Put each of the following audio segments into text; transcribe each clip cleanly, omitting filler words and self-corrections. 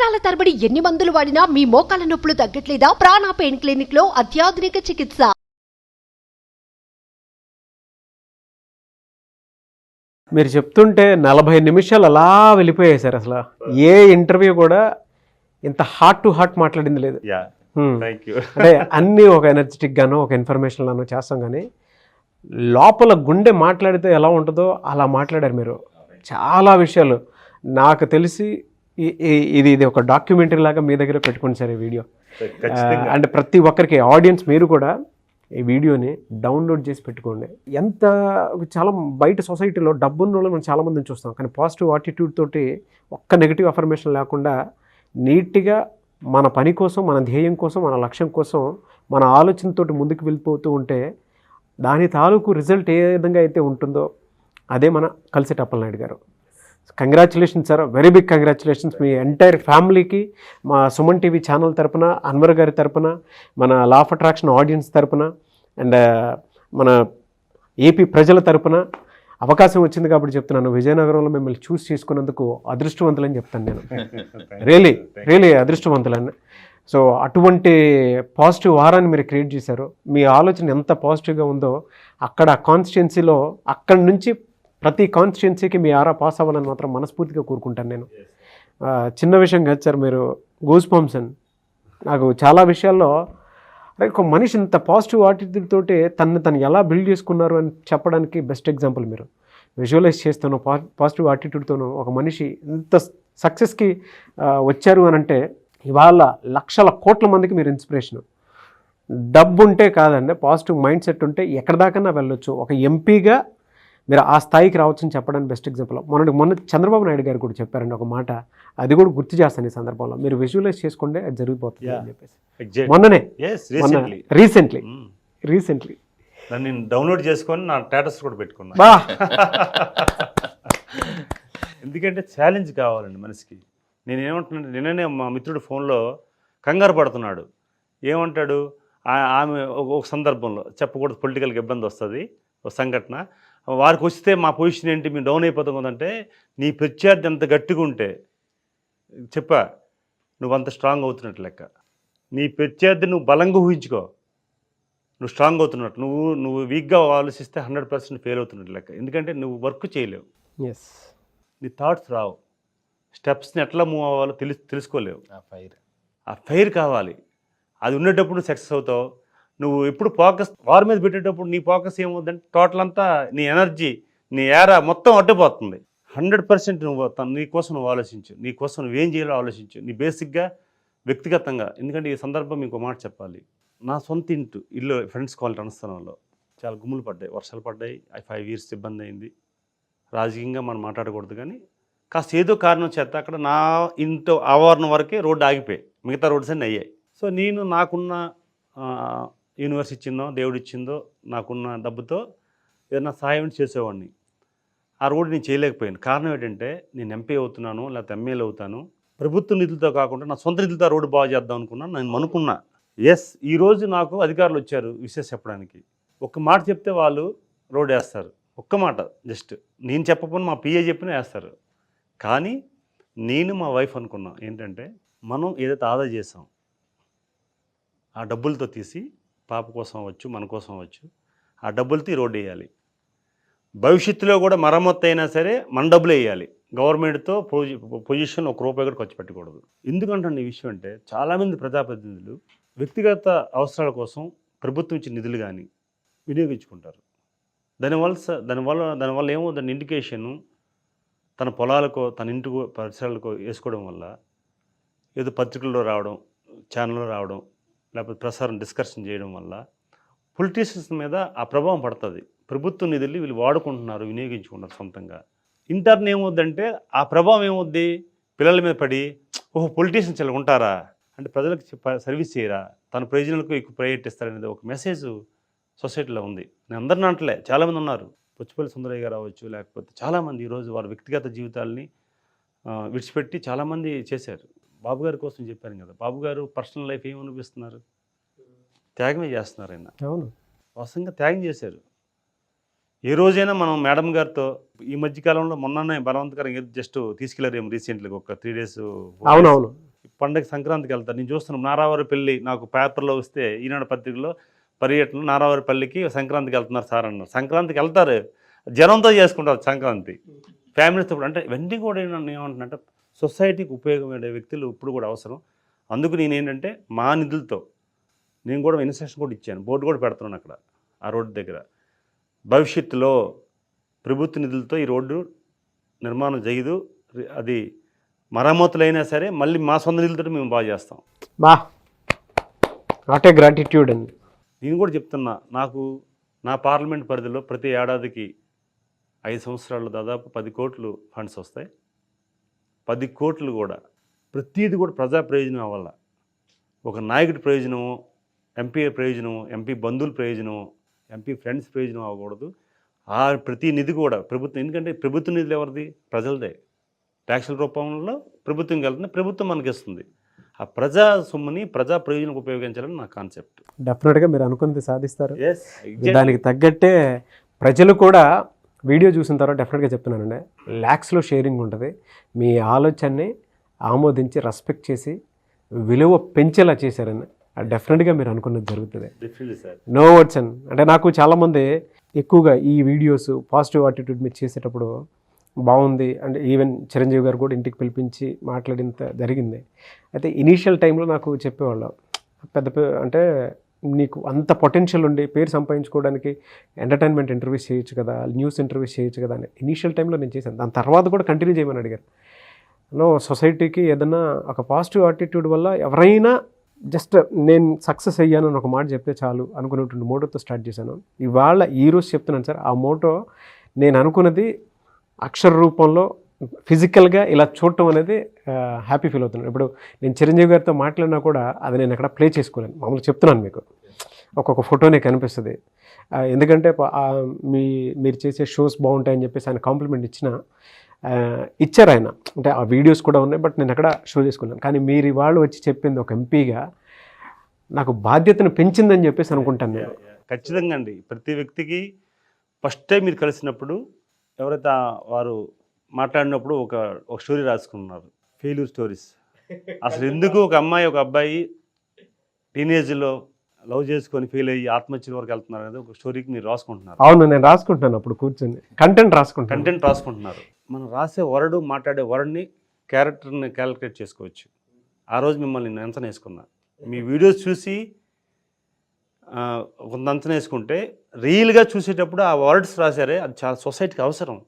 సంవత్సరాల తరబడి ఎన్ని మందులు వాడినా మీ మోకాల నొప్పులు తగ్గట్లేదా? ప్రాణ పెయిన్ క్లినిక్ లో అత్యాధునిక చికిత్స. మీరు చెప్తుంటే 40 నిమిషాలు అలా వెళ్ళిపోయాయి సార్. అసలు ఏ ఇంటర్వ్యూ కూడా ఇంత హార్ట్ టు హార్ట్ మాట్లాడింది లేదు. అంటే అన్నీ ఒక ఎనర్జెటిక్ గాను ఒక ఇన్ఫర్మేషన్ గాను చేస్తాం, కానీ లోపల గుండె మాట్లాడితే ఎలా ఉంటుందో అలా మాట్లాడారు మీరు. చాలా విషయాలు నాకు తెలిసి ఇది ఒక డాక్యుమెంటరీ లాగా మీ దగ్గర పెట్టుకోండి సార్ ఈ వీడియో. అంటే ప్రతి ఒక్కరికి ఆడియన్స్ మీరు కూడా ఈ వీడియోని డౌన్లోడ్ చేసి పెట్టుకోండి. ఎంత చాలా బయట సొసైటీలో డబ్బున్న వాళ్ళు మనం చాలామందిని చూస్తాం, కానీ పాజిటివ్ యాటిట్యూడ్ తోటి ఒక్క నెగిటివ్ అఫర్మేషన్ లేకుండా నీట్గా మన పని కోసం, మన ధ్యేయం కోసం, మన లక్ష్యం కోసం మన ఆలోచనతోటి ముందుకు వెళ్ళిపోతూ ఉంటే దాని తాలూకు రిజల్ట్ ఏ విధంగా అయితే ఉంటుందో అదే మన కలిసేటి Appalanaidu garu. Congratulations sir, very big congratulations మీ ఎంటైర్ ఫ్యామిలీకి, మా సుమన్ టీవీ ఛానల్ తరపున, అన్వర్ గారి తరపున, మన లా ఆఫ్ అట్రాక్షన్ ఆడియన్స్ తరపున, అండ్ మన ఏపీ ప్రజల తరపున. అవకాశం వచ్చింది కాబట్టి చెప్తున్నాను, విజయనగరంలో మిమ్మల్ని చూస్ చేసుకున్నందుకు అదృష్టవంతులని చెప్తాను నేను. రియలీ అదృష్టవంతులని. సో అటువంటి పాజిటివ్ వారాన్ని మీరు క్రియేట్ చేశారు. మీ ఆలోచన ఎంత పాజిటివ్గా ఉందో అక్కడ కాన్స్టిట్యున్సీలో అక్కడి నుంచి ప్రతి కాన్స్టిట్యున్సీకి మీ ఆరా పాస్ అవ్వాలని మాత్రం మనస్ఫూర్తిగా కోరుకుంటాను నేను. చిన్న విషయం కాదు సార్, మీరు గూస్ బంప్స్ అని నాకు చాలా విషయాల్లో ఒక మనిషి ఇంత పాజిటివ్ యాటిట్యూడ్ తోటి తను ఎలా బిల్డ్ చేసుకున్నారు అని చెప్పడానికి బెస్ట్ ఎగ్జాంపుల్ మీరు. విజువలైజ్ చేస్తాను పాజిటివ్ యాటిట్యూడ్తోనూ ఒక మనిషి ఇంత సక్సెస్కి వచ్చారు అని అంటే ఇవాళ లక్షల కోట్ల మందికి మీరు ఇన్స్పిరేషను. డబ్బు ఉంటే కాదండి, పాజిటివ్ మైండ్ సెట్ ఉంటే ఎక్కడ దాకన్నా వెళ్ళొచ్చు. ఒక ఎంపీగా మీరు ఆ స్థాయికి రావచ్చు అని చెప్పడానికి బెస్ట్ ఎగ్జాంపుల్. మొన్న చంద్రబాబు నాయుడు గారు కూడా చెప్పారండి ఒక మాట, అది కూడా గుర్తు చేస్తాను ఈ సందర్భంలో. మీరు విజువలైజ్ చేసుకోండి, అది జరిగిపోతుంది అని చెప్పేసి మొన్ననే రీసెంట్లీ దాన్ని డౌన్లోడ్ చేసుకొని నా స్టేటస్ కూడా పెట్టుకున్నా. ఎందుకంటే ఛాలెంజ్ కావాలండి మనిషికి. నేనేమంటున్నాను, నిన్ననే మా మిత్రుడు ఫోన్లో కంగారు పడుతున్నాడు. ఏమంటాడు, ఆమె ఒక సందర్భంలో చెప్పకూడదు, పొలిటికల్గా ఇబ్బంది వస్తుంది, ఒక సంఘటన వారికి వస్తే మా పొజిషన్ ఏంటి, మేము డౌన్ అయిపోతాం కదంటే, నీ ప్రత్యర్థి ఎంత గట్టిగా ఉంటే చెప్పా నువ్వు అంత స్ట్రాంగ్ అవుతున్నట్టు లెక్క. నీ ప్రత్యర్థి నువ్వు బలంగా ఊహించుకో, నువ్వు స్ట్రాంగ్ అవుతున్నట్టు. నువ్వు వీక్గా ఆలోచిస్తే 100% ఫెయిల్ అవుతున్నట్టు లెక్క. ఎందుకంటే నువ్వు వర్క్ చేయలేవు, నీ థాట్స్ రావు, స్టెప్స్ని ఎట్లా మూవ్ అవ్వాలో తెలుసుకోలేవు. ఆ ఫైర్ కావాలి, అది ఉండేటప్పుడు సక్సెస్ అవుతావు. నువ్వు ఎప్పుడు ఫోకస్ వారి మీద పెట్టేటప్పుడు నీ ఫోకస్ ఏమవుతుందంటే టోటల్ అంతా నీ ఎనర్జీ, నీ ఏరా మొత్తం అడ్డుపోతుంది. 100% నువ్వు నీ కోసం నువ్వు ఆలోచించు, నీ కోసం నువ్వేం చేయాలో ఆలోచించు, నీ బేసిక్గా వ్యక్తిగతంగా. ఎందుకంటే ఈ సందర్భం మీకు మాట చెప్పాలి. నా సొంత ఇల్లు ఫ్రెండ్స్ కాలనీ రణస్థలంలో చాలా గుమ్ములు పడ్డాయి, వర్షాలు పడ్డాయి, 5 years ఇబ్బంది అయింది. రాజకీయంగా మనం మాట్లాడకూడదు, కానీ కాస్త ఏదో కారణం చేత అక్కడ నా ఇంట్లో ఆవరణ వరకే రోడ్డు ఆగిపోయాయి, మిగతా రోడ్స్ అన్నీ అయ్యాయి. సో నేను నాకున్న యూనివర్స్ ఇచ్చిందో దేవుడు ఇచ్చిందో నాకున్న డబ్బుతో ఏదైనా సహాయం చేసేవాడిని. ఆ రోడ్డు నేను చేయలేకపోయాను. కారణం ఏంటంటే నేను ఎంపీ అవుతున్నాను, లేకపోతే ఎమ్మెల్యే అవుతాను, ప్రభుత్వ నిధులతో కాకుండా నా సొంత నిధులతో రోడ్డు బాగు చేద్దాం అనుకున్నాను. నేను అనుకున్నా. ఈరోజు నాకు అధికారులు వచ్చారు విషయం చెప్పడానికి. ఒక్క మాట చెప్తే వాళ్ళు రోడ్డు వేస్తారు, ఒక్క మాట జస్ట్ నేను చెప్పకుండా మా పిఏ చెప్పినా వేస్తారు. కానీ నేను మా వైఫ్ అనుకున్నా ఏంటంటే, మనం ఏదైతే ఆదా చేసాం ఆ డబ్బులతో తీసి పాప కోసం అవ్వచ్చు, మన కోసం అవ్వచ్చు, ఆ డబ్బులతో ఈ రోడ్డు వేయాలి. భవిష్యత్తులో కూడా మరమ్మత్తు అయినా సరే మన డబ్బులు వేయాలి. గవర్నమెంట్తో పొజిషన్ ₹1 కూడా ఖర్చు పెట్టకూడదు. ఎందుకంటే ఈ విషయం అంటే చాలామంది ప్రజాప్రతినిధులు వ్యక్తిగత అవసరాల కోసం ప్రభుత్వం ఇచ్చిన నిధులు కానీ వినియోగించుకుంటారు. దానివల్ల ఏమవుతుంది, ఇండికేషను తన పొలాలకో తన ఇంటికో పరిసరాలకో వేసుకోవడం వల్ల ఏదో పత్రికల్లో రావడం, ఛానల్లో రావడం, లేకపోతే ప్రసారం డిస్కషన్ చేయడం వల్ల పొలిటీషియన్స్ మీద ఆ ప్రభావం పడుతుంది. ప్రభుత్వ నిధులు వీళ్ళు వాడుకుంటున్నారు, వినియోగించుకుంటున్నారు సొంతంగా. ఇంటర్న్ ఏమవుద్దంటే ఆ ప్రభావం ఏమవుద్ది, పిల్లల మీద పడి ఓహో పొలిటీషియన్స్ ఇలా ఉంటారా అంటే ప్రజలకు సర్వీస్ చేయరా, తన ప్రయోజనాలకు ఎక్కువ ప్రయారిటీ ఇస్తారనేది ఒక మెసేజ్ సొసైటీలో ఉంది. నేను అందరిని అంటలే, చాలామంది ఉన్నారు. పుచ్చపల్లి సుందరయ్య గారు అవ్వచ్చు, లేకపోతే చాలామంది ఈరోజు వారి వ్యక్తిగత జీవితాలని విడిచిపెట్టి చాలామంది చేశారు. బాబు గారి కోసం చెప్పాను కదా, బాబు గారు పర్సనల్ లైఫ్ ఏమనిపిస్తున్నారు, త్యాగమే చేస్తున్నారు. ఆయన అవును, వాస్తవంగా త్యాగం చేశారు. ఏ రోజైనా మనం మేడం గారితో ఈ మధ్యకాలంలో మొన్ననే బలవంతకరంగా జస్ట్ తీసుకెళ్లారు రీసెంట్గా ఒక 3 days. అవునవును, పండగ సంక్రాంతికి వెళ్తారు. నేను చూస్తున్నాను నారావారి పెళ్ళి నాకు పేపర్లో వస్తే ఈనాడు పత్రికలో పర్యటన నారావారి పెళ్ళికి సంక్రాంతికి వెళ్తున్నారు సార్ అన్నారు. సంక్రాంతికి వెళ్తారు, జనంతో చేసుకుంటారు సంక్రాంతి ఫ్యామిలీతో. అంటే ఇవన్నీ కూడా ఏమంటున్నానంటే సొసైటీకి ఉపయోగపడే వ్యక్తులు ఇప్పుడు కూడా అవసరం. అందుకు నేను ఏంటంటే మా నిధులతో నేను కూడా ఇన్స్ట్రక్షన్ కూడా ఇచ్చాను, బోర్డు కూడా పెడుతున్నాను అక్కడ ఆ రోడ్డు దగ్గర. భవిష్యత్తులో ప్రభుత్వ నిధులతో ఈ రోడ్డు నిర్మాణం చేయదు, అది మరమ్మతులైనా సరే మళ్ళీ మా సొంత నిధులతో మేము బాగా చేస్తాం. బా నాట్ ఏ గ్రాటిట్యూడ్ అండి. నేను కూడా చెప్తున్నా, నాకు నా పార్లమెంట్ పరిధిలో ప్రతి ఏడాదికి 5 సంవత్సరాల్లో దాదాపు 10 కోట్లు ఫండ్స్ వస్తాయి. 10 కోట్లు కూడా ప్రతిదీ కూడా ప్రజా ప్రయోజనం వల్ల, ఒక నాయకుడి ప్రయోజనము, ఎంపీ ప్రయోజనము, ఎంపీ బంధువుల ప్రయోజనము, ఎంపీ ఫ్రెండ్స్ ప్రయోజనం అవ్వకూడదు. ఆ ప్రతి నిధి కూడా ప్రభుత్వం, ఎందుకంటే ప్రభుత్వ నిధులు ఎవరిది? ప్రజలదే. ట్యాక్సుల రూపంలో ప్రభుత్వంకి వెళ్తుంది, ప్రభుత్వం మనకి ఇస్తుంది. ఆ ప్రజా సొమ్ముని ప్రజా ప్రయోజనం ఉపయోగించాలని నా కాన్సెప్ట్. డెఫినెట్గా మీరు అనుకున్నది సాధిస్తారు. దానికి తగ్గట్టే ప్రజలు కూడా వీడియో చూసిన తర్వాత డెఫినెట్గా చెప్తున్నానండి, ల్యాక్స్లో షేరింగ్ ఉంటుంది. మీ ఆలోచనని ఆమోదించి రెస్పెక్ట్ చేసి విలువ పెంచేలా చేశారని డెఫినెట్గా మీరు అనుకున్నది జరుగుతుంది. నో వర్డ్స్ అండ్ అంటే నాకు చాలామంది ఎక్కువగా ఈ వీడియోస్ పాజిటివ్ యాటిట్యూడ్ మీరు చేసేటప్పుడు బాగుంది అంటే ఈవెన్ చిరంజీవి గారు కూడా ఇంటికి పిలిపించి మాట్లాడింత జరిగింది. అయితే ఇనీషియల్ టైంలో నాకు చెప్పేవాళ్ళు అంటే నీకు అంత పొటెన్షియల్ ఉండి పేరు సంపాదించుకోవడానికి ఎంటర్టైన్మెంట్ ఇంటర్వ్యూస్ చేయొచ్చు కదా, న్యూస్ ఇంటర్వ్యూస్ చేయొచ్చు కదా అని ఇనీషియల్ టైంలో నేను చేశాను. దాని తర్వాత కూడా కంటిన్యూ చేయమని అడిగారు. సొసైటీకి ఏదైనా ఒక పాజిటివ్ యాటిట్యూడ్ వల్ల ఎవరైనా జస్ట్ నేను సక్సెస్ అయ్యాను అని ఒక మాట చెప్తే చాలు అనుకునేటువంటి మోటోతో స్టార్ట్ చేశాను. ఇవాళ ఈరోజు చెప్తున్నాను సార్, ఆ మోటో నేను అనుకున్నది అక్షర రూపంలో ఫిజికల్గా ఇలా చూడటం అనేది హ్యాపీ ఫీల్ అవుతున్నాను. ఇప్పుడు నేను చిరంజీవి గారితో మాట్లాడినా కూడా అది నేను ఎక్కడ ప్లే చేసుకోలేను. మామూలుగా చెప్తున్నాను మీకు, ఒక్కొక్క ఫోటోనే కనిపిస్తుంది. ఎందుకంటే మీరు చేసే షోస్ బాగుంటాయని చెప్పేసి ఆయన కాంప్లిమెంట్ ఇచ్చారు ఆయన. అంటే ఆ వీడియోస్ కూడా ఉన్నాయి, బట్ నేను అక్కడ షో చేసుకున్నాను. కానీ మీరు ఇవాళ వచ్చి చెప్పింది ఒక ఎంపీగా నాకు బాధ్యతను పెంచిందని చెప్పేసి అనుకుంటాను నేను. ఖచ్చితంగా అండి. ప్రతి వ్యక్తికి ఫస్ట్ టైం మీరు కలిసినప్పుడు ఎవరైతే వారు మాట్లాడినప్పుడు ఒక స్టోరీ రాసుకున్నారు, ఫెయిల్యూర్ స్టోరీస్. అసలు ఎందుకు ఒక అమ్మాయి ఒక అబ్బాయి టీనేజ్లో లవ్ చేసుకొని ఫెయిల్ అయ్యి ఆత్మహత్యల వరకు వెళ్తున్నారు అనేది ఒక స్టోరీకి మీరు రాసుకుంటున్నారు. అవును, నేను రాసుకుంటున్నాను అప్పుడు కూర్చొని కంటెంట్ రాసుకుంటున్నారు. మనం రాసే వర్డ్, మాట్లాడే వర్డ్ని, క్యారెక్టర్ని క్యాలిక్యులేట్ చేసుకోవచ్చు. ఆ రోజు మిమ్మల్ని నేను అంచనా వేసుకున్నా. మీ వీడియోస్ చూసి కొంత అంచనా వేసుకుంటే రియల్గా చూసేటప్పుడు ఆ వర్డ్స్ రాశారే అది చాలా సొసైటీకి అవసరం.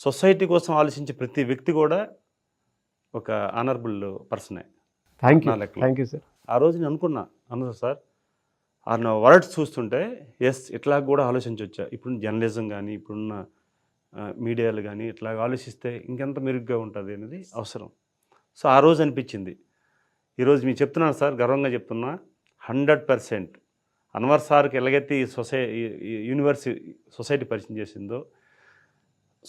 సొసైటీ కోసం ఆలోచించే ప్రతి వ్యక్తి కూడా ఒక ఆనరబుల్ పర్సనే. Thank you sir. ఆ రోజు నేను అనుకున్నా సార్ ఆ వర్డ్స్ చూస్తుంటే ఎస్ ఇట్లా కూడా ఆలోచించవచ్చా. ఇప్పుడున్న జర్నలిజం కానీ ఇప్పుడున్న మీడియాలు కానీ ఇట్లా ఆలోచిస్తే ఇంకెంత మెరుగ్గా ఉంటుంది అనేది అవసరం. సో ఆ రోజు అనిపించింది. ఈరోజు మీకు చెప్తున్నాను సార్, గర్వంగా చెప్తున్నా, 100% అన్వర్ సార్కి ఎలాగైతే ఈ సొసైటీ పరిచయం చేసిందో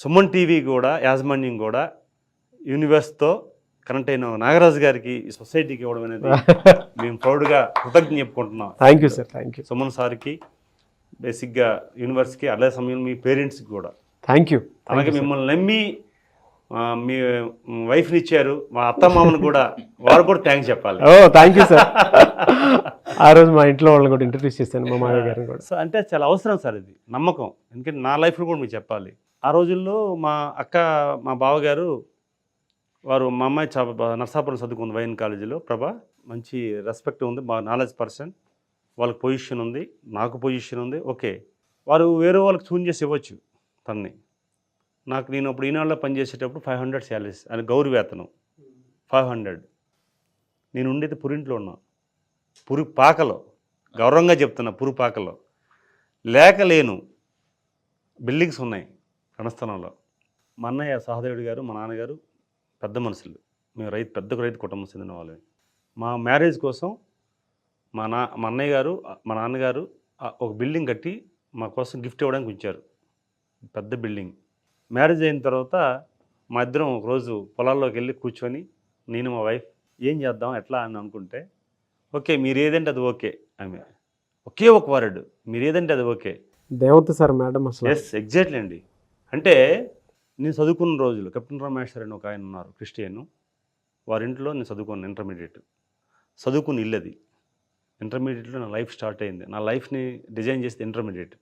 సుమన్ టీవీ కూడా యాజమాన్యం కూడా యూనివర్స్తో కనెక్ట్ అయిన నాగరాజు గారికి ఈ సొసైటీకి ఇవ్వడం అనేది మేము ప్రౌడ్గా కృతజ్ఞత చెప్పుకుంటున్నాం. Thank you sir. Thank you. Suman సార్కి, బేసిక్గా యూనివర్స్కి, అదే సమయంలో మీ పేరెంట్స్కి కూడా థ్యాంక్ యూ. అలాగే మిమ్మల్ని నమ్మి మీ వైఫ్ని ఇచ్చారు, మా అత్తమామను కూడా వారు కూడా థ్యాంక్స్ చెప్పాలి. Thank you sir. ఆ రోజు మా ఇంట్లో వాళ్ళని కూడా ఇంట్రడ్యూస్ చేశాను, మా మామయ్య గారిని కూడా. సో అంటే చాలా అవసరం సార్ ఇది నమ్మకం. ఎందుకంటే నా లైఫ్లో కూడా మీకు చెప్పాలి. ఆ రోజుల్లో మా అక్క, మా బావగారు వారు, మా అమ్మాయి నర్సాపురం చదువుకుంది వైఎన్ కాలేజీలో, ప్రభా, మంచి రెస్పెక్ట్ ఉంది, బాగా నాలెడ్జ్ పర్సన్, వాళ్ళకి పొజిషన్ ఉంది, నాకు పొజిషన్ ఉంది. ఓకే, వారు వేరే వాళ్ళకి చూన్ చేసి ఇవ్వచ్చు తన్ని. నాకు నేను అప్పుడు ఈనాడులో పనిచేసేటప్పుడు 500 శాలరీస్ అని గౌరవ వేతనం 500. నేను ఉండేది పురింట్లో ఉన్నా, పురుపాకలో, గౌరవంగా చెప్తున్నా, పురుపాకలో లేను. బిల్డింగ్స్ ఉన్నాయి రణస్థలంలో. మా అన్నయ్య సహదేవుడి గారు, మా నాన్నగారు పెద్ద మనుషులు, మేము పెద్ద రైతు కుటుంబం చెందిన వాళ్ళని. మా మ్యారేజ్ కోసం మా అన్నయ్య గారు, మా నాన్నగారు ఒక బిల్డింగ్ కట్టి మా కోసం గిఫ్ట్ ఇవ్వడానికి ఉంచారు, పెద్ద బిల్డింగ్. మ్యారేజ్ అయిన తర్వాత మా ఇద్దరం ఒకరోజు పొలాల్లోకి వెళ్ళి కూర్చొని, నేను మా వైఫ్ ఏం చేద్దాం ఎట్లా అని అనుకుంటే, ఓకే మీరు ఏదంటే అది ఓకే, ఆమె ఒకే ఒక వర్డ్, మీరు ఏదంటే అది ఓకే. దేవత సార్ మేడం అసలు. ఎస్, ఎగ్జాక్ట్లీ అండి. అంటే నేను చదువుకున్న రోజులు కెప్టెన్ రమేష్ అని ఒక ఆయన ఉన్నారు, క్రిస్టియన్. వారింట్లో నేను చదువుకున్నాను ఇంటర్మీడియట్. చదువుకుని ఇల్లు అది. ఇంటర్మీడియట్లో నా లైఫ్ స్టార్ట్ అయింది. నా లైఫ్ని డిజైన్ చేసేది ఇంటర్మీడియట్.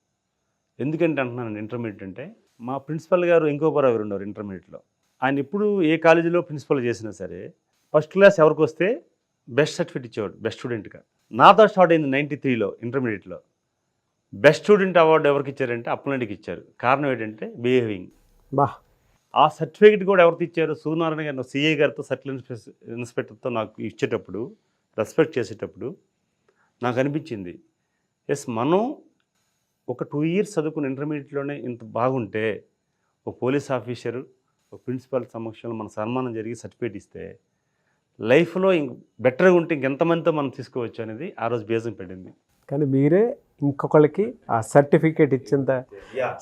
ఎందుకంటే అంటున్నాను ఇంటర్మీడియట్ అంటే, మా ప్రిన్సిపల్ గారు ఇంకోపరావు గారు ఉన్నారు ఇంటర్మీడియట్లో. ఆయన ఎప్పుడు ఏ కాలేజీలో ప్రిన్సిపల్ చేసినా సరే ఫస్ట్ క్లాస్ ఎవరికి వస్తే బెస్ట్ సర్టిఫికేట్ ఇచ్చేవాడు బెస్ట్ స్టూడెంట్గా. నాతో స్టార్ట్ అయింది 93లో ఇంటర్మీడియట్లో. బెస్ట్ స్టూడెంట్ అవార్డు ఎవరికి ఇచ్చారంటే అప్పలనాయుడికి ఇచ్చారు. కారణం ఏంటంటే బిహేవింగ్. బా ఆ సర్టిఫికేట్ కూడా ఎవరికి ఇచ్చారు? సూర్యనారాయణ గారు సిఐ గారితో సర్కిల్ ఇన్స్పెక్టర్తో నాకు ఇచ్చేటప్పుడు, రెస్పెక్ట్ చేసేటప్పుడు నాకు అనిపించింది, ఎస్ మనం ఒక 2 years చదువుకున్న ఇంటర్మీడియట్లోనే ఇంత బాగుంటే ఒక పోలీస్ ఆఫీసరు ఒక ప్రిన్సిపల్ సమక్షంలో మన సన్మానం జరిగి సర్టిఫికేట్ ఇస్తే లైఫ్లో బెటర్గా ఉంటే ఇంకెంతమందితో మనం తీసుకోవచ్చు అనేది ఆ రోజు బేజం పడింది. కానీ మీరే ఇంకొకళ్ళకి ఆ సర్టిఫికేట్ ఇచ్చేంత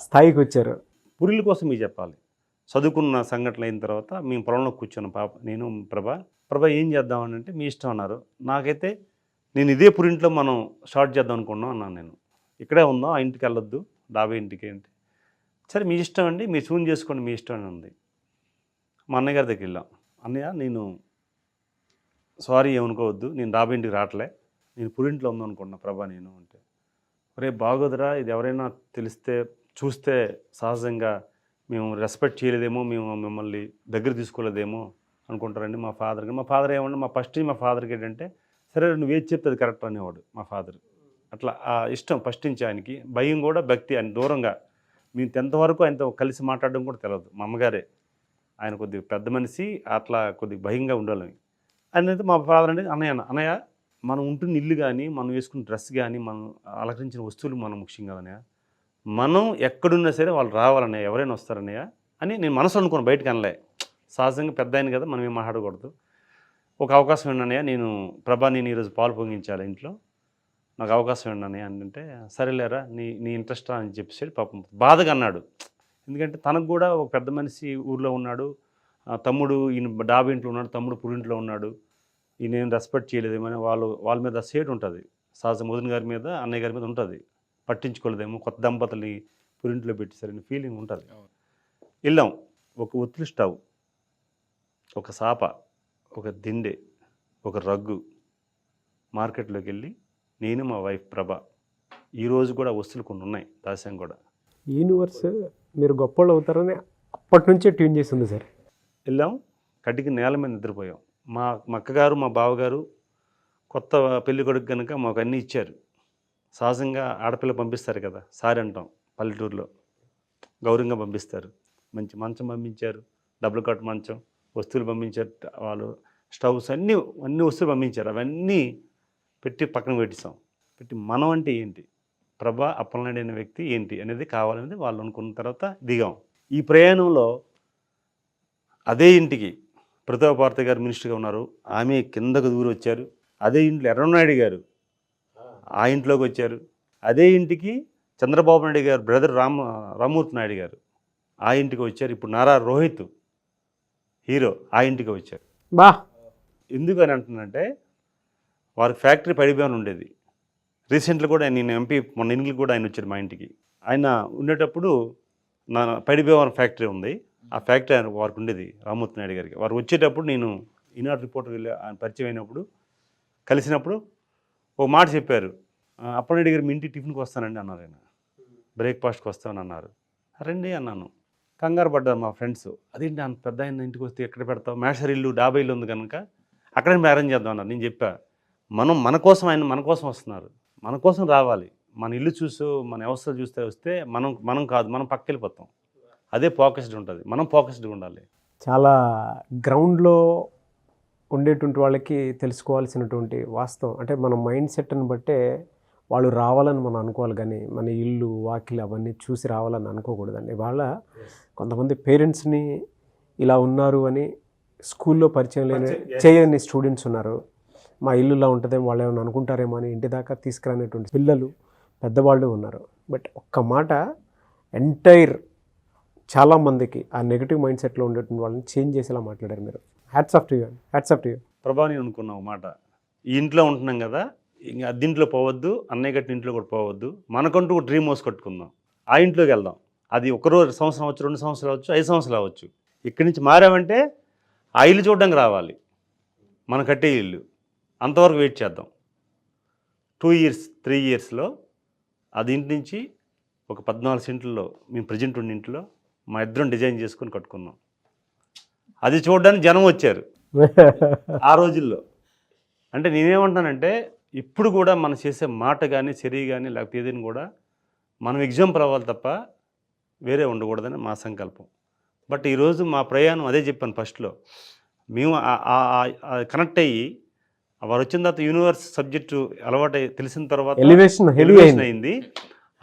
స్థాయికి వచ్చారు. పురుల కోసం మీకు చెప్పాలి. చదువుకున్న సంఘటనలు అయిన తర్వాత మేము పొలంలో కూర్చున్న పాప నేను ప్రభా ఏం చేద్దామని అంటే మీ ఇష్టం అన్నారు. నాకైతే నేను ఇదే పురింట్లో మనం స్టార్ట్ చేద్దాం అనుకున్నాం అన్నాను. నేను ఇక్కడే ఉందాం, ఆ ఇంటికి వెళ్ళొద్దు, డాబా ఇంటికి ఏంటి, సరే మీ ఇష్టం అండి, మీరు చూన్ చేసుకోండి, మీ ఇష్టం అని ఉంది. మా అన్నయ్య గారి దగ్గరికి వెళ్ళాం. అన్నయ్య నేను సారీ ఏమనుకోవద్దు, నేను డాబా ఇంటికి రావట్లే, నేను పురింట్లో ఉందాం అనుకున్నా ప్రభా నేను అంటే, రే బాగోదురా, ఇది ఎవరైనా తెలిస్తే చూస్తే సహజంగా మేము రెస్పెక్ట్ చేయలేదేమో, మేము మిమ్మల్ని దగ్గర తీసుకోలేదేమో అనుకుంటారండి మా ఫాదర్ ఏమన్నా మా ఫాదర్కి ఏంటంటే సరే నువ్వు ఏది చెప్తే అది కరెక్ట్ అనేవాడు మా ఫాదర్. అట్లా ఆ ఇష్టం ఫస్ట్ నుంచి ఆయనకి, భయం కూడా భక్తి. ఆయన దూరంగా మేము 10th వరకు ఆయనతో కలిసి మాట్లాడడం కూడా తెలియదు. మా అమ్మగారే ఆయన కొద్దిగా పెద్ద మనిషి, అట్లా కొద్దిగా భయంగా ఉండాలని. అయితే మా ఫాదర్ అంటే అన్నయ్య మనం ఉంటున్న ఇల్లు కానీ మనం వేసుకున్న డ్రెస్ కానీ మనం అలంకరించిన వస్తువులు మనం ముఖ్యం కదన్నయ్య, మనం ఎక్కడున్నా సరే వాళ్ళు రావాలన్నయ్య, ఎవరైనా వస్తారన్నయ్య అని నేను మనసులో అనుకున్నాను, బయటకు అనలే. సహజంగా పెద్ద ఆయన కదా, మనం ఏం మాట్లాడకూడదు. ఒక అవకాశం ఏంటన్నయ్య, నేను నేను ఈరోజు పాలు పొంగించాలి ఇంట్లో, నాకు అవకాశం ఏంటన్నయ్య అంటే, సరేలేరా నీ ఇంట్రెస్ట్ అని చెప్పేసి పాపం బాధగా అన్నాడు. ఎందుకంటే తనకు కూడా ఒక పెద్ద మనిషి ఊర్లో ఉన్నాడు, తమ్ముడు ఈయన డాబా ఇంట్లో ఉన్నాడు, తమ్ముడు పురింట్లో ఉన్నాడు, ఈయన రెస్పెక్ట్ చేయలేదేమని వాళ్ళ మీద సేట్ ఉంటుంది సహజం. వదిన గారి మీద అన్నయ్య గారి మీద ఉంటుంది, పట్టించుకోలేదేమో, కొత్త దంపతుల్ని పురింట్లో పెట్టేసారని ఫీలింగ్ ఉంటుంది. వెళ్ళాం. ఒక ఒత్తిడి స్టవ్, ఒక సాప, ఒక దిండె, ఒక రగ్గు, మార్కెట్లోకి వెళ్ళి నేను మా వైఫ్ ప్రభా ఈరోజు కూడా వస్తువులు కొన్ని ఉన్నాయి దాస్యం కూడా. యూనివర్స్ మీరు గొప్పలు అవుతారని అప్పటి నుంచే ట్యూన్ చేసింది సార్. వెళ్ళాం, కటికి నేల మీద నిద్రపోయాం. మా అక్కగారు మా బావగారు కొత్త పెళ్లి కొడుకు కనుక మాకు అన్నీ ఇచ్చారు. సహజంగా ఆడపిల్ల పంపిస్తారు కదా, సారి అంటాం పల్లెటూరులో, గౌరవంగా పంపిస్తారు. మంచి మంచం పంపించారు, డబుల్ కాట్ మంచం, వస్తువులు పంపించారు, వాళ్ళు స్టవ్స్ అన్నీ వస్తువులు పంపించారు. అవన్నీ పెట్టి పక్కన పెట్టి మనం అంటే ఏంటి, ప్రభా అప్పలనాయుడు అనే వ్యక్తి ఏంటి అనేది కావాలనేది వాళ్ళు అనుకున్న తర్వాత దిగాం. ఈ ప్రయాణంలో అదే ఇంటికి ప్రతిభా భారతి గారు మినిస్టర్గా ఉన్నారు, ఆమె కిందకు దూరి వచ్చారు. అదే ఇంట్లో ఎర్రనాయుడు గారు ఆ ఇంట్లోకి వచ్చారు. అదే ఇంటికి చంద్రబాబు నాయుడు గారు బ్రదర్ రామ్మూర్తి నాయుడు గారు ఆ ఇంటికి వచ్చారు. ఇప్పుడు నారా రోహిత్ హీరో ఆ ఇంటికి వచ్చారు. బా ఎందుకు అని అంటున్నానంటే, వారి ఫ్యాక్టరీ పడిపోయాను ఉండేది. రీసెంట్గా కూడా నేను ఎంపీ మొన్న ఎన్నికలు కూడా ఆయన వచ్చారు మా ఇంటికి. ఆయన ఉండేటప్పుడు నా పడిపోయావరం ఫ్యాక్టరీ ఉంది, ఆ ఫ్యాక్టరీ ఆయన వారికి ఉండేది రామ్మూర్తి నాయుడు గారికి. వారు వచ్చేటప్పుడు నేను ఈనాడు రిపోర్టర్ వెళ్ళి ఆయన పరిచయం అయినప్పుడు కలిసినప్పుడు ఒక మాట చెప్పారు, అప్పలనాయుడు గారు మీ ఇంటికి టిఫిన్కి వస్తానండి అన్నారు. ఆయన బ్రేక్ఫాస్ట్కి వస్తామని అన్నారు. రండి అన్నాను. కంగారు పడ్డారు మా ఫ్రెండ్స్, అదేంటి అంత పెద్ద ఆయన ఇంటికి వస్తే ఎక్కడ పెడతావు, మేషర్ ఇల్లు 50 ఇల్లు ఉంది కనుక అక్కడే మేము అరేంజ్ చేద్దాం అన్నారు. నేను చెప్పా, మన కోసం ఆయన మన కోసం వస్తున్నారు, మన కోసం రావాలి. మన ఇల్లు చూసు మన వ్యవస్థ వస్తే మనం కాదు, మనం పక్కకి వెళ్ళిపోతాం. అదే ఫోకస్డ్ ఉంటుంది, మనం ఫోకస్డ్గా ఉండాలి. చాలా గ్రౌండ్లో ఉండేటువంటి వాళ్ళకి తెలుసుకోవాల్సినటువంటి వాస్తవం అంటే మన మైండ్ సెట్ని బట్టే వాళ్ళు రావాలని మనం అనుకోవాలి, కానీ మన ఇల్లు వాకిలు అవన్నీ చూసి రావాలని అనుకోకూడదండి. వాళ్ళ కొంతమంది పేరెంట్స్ని ఇలా ఉన్నారు అని స్కూల్లో పరిచయం చేయని స్టూడెంట్స్ ఉన్నారు. మా ఇల్లులా ఉంటుందేమో వాళ్ళు ఏమైనా అనుకుంటారేమో అని ఇంటి దాకా తీసుకురానేటువంటి పిల్లలు పెద్దవాళ్ళు ఉన్నారు. బట్ ఒక్క మాట ఎంటైర్ చాలామందికి ఆ నెగిటివ్ మైండ్ సెట్లో ఉండేటువంటి వాళ్ళని చేంజ్ చేసేలా మాట్లాడారు మీరు. Hats off to you. ప్రభాని అనుకున్నాం మాట, ఈ ఇంట్లో ఉంటున్నాం కదా, ఇంకా అద్దీంట్లో పోవద్దు, అన్నయ్య గట్టి ఇంట్లో కూడా పోవద్దు, మనకంటూ ఒక డ్రీమ్ హౌస్ కట్టుకుందాం, ఆ ఇంట్లోకి వెళ్దాం. అది ఒకరోజు సంవత్సరం అవచ్చు, 2 సంవత్సరాలు అవచ్చు, 5 సంవత్సరాలు అవచ్చు. ఇక్కడి నుంచి మారామంటే ఆ ఇల్లు చూడడానికి రావాలి. మనం కట్టే ఇల్లు, అంతవరకు వెయిట్ చేద్దాం. 2 ఇయర్స్ 3 ఇయర్స్లో అది ఇంటి నుంచి ఒక 14 సెంట్లలో మేము ప్రజెంట్ ఉన్న ఇంట్లో మా ఇద్దరం డిజైన్ చేసుకొని కట్టుకున్నాం. అది చూడడానికి జనం వచ్చారు ఆ రోజుల్లో. అంటే నేనేమంటానంటే ఇప్పుడు కూడా మనం చేసే మాట కానీ చర్య కానీ లేకపోతే ఏదైనా కూడా మనం ఎగ్జాంపుల్ అవ్వాలి తప్ప వేరే ఉండకూడదని మా సంకల్పం. బట్ ఈరోజు మా ప్రయాణం అదే చెప్పాను ఫస్ట్లో, మేము కనెక్ట్ అయ్యి వారు వచ్చిన తర్వాత యూనివర్స్ సబ్జెక్టు అలవాటు తెలిసిన తర్వాత ఎలివేషన్ అయింది.